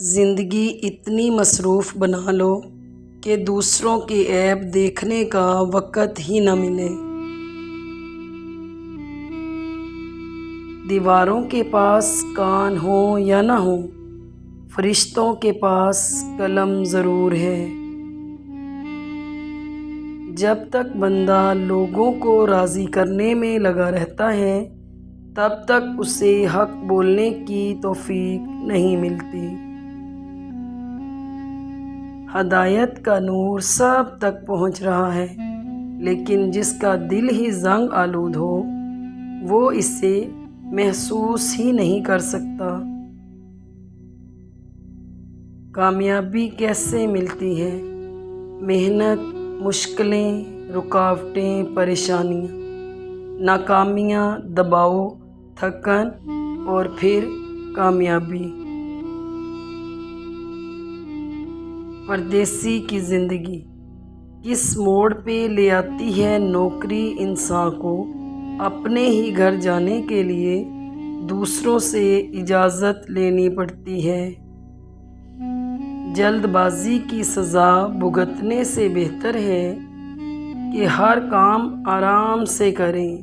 زندگی اتنی مصروف بنا لو کہ دوسروں کے عیب دیکھنے کا وقت ہی نہ ملے۔ دیواروں کے پاس کان ہوں یا نہ ہوں، فرشتوں کے پاس قلم ضرور ہے۔ جب تک بندہ لوگوں کو راضی کرنے میں لگا رہتا ہے، تب تک اسے حق بولنے کی توفیق نہیں ملتی۔ ہدایت کا نور سب تک پہنچ رہا ہے، لیکن جس کا دل ہی زنگ آلود ہو، وہ اسے محسوس ہی نہیں کر سکتا۔ کامیابی کیسے ملتی ہے؟ محنت، مشکلیں، رکاوٹیں، پریشانیاں، ناکامیاں، دباؤ، تھکن اور پھر کامیابی۔ پردیسی کی زندگی کس موڑ پہ لے آتی ہے؟ نوکری انسان کو اپنے ہی گھر جانے کے لیے دوسروں سے اجازت لینی پڑتی ہے۔ جلد بازی کی سزا بھگتنے سے بہتر ہے کہ ہر کام آرام سے کریں۔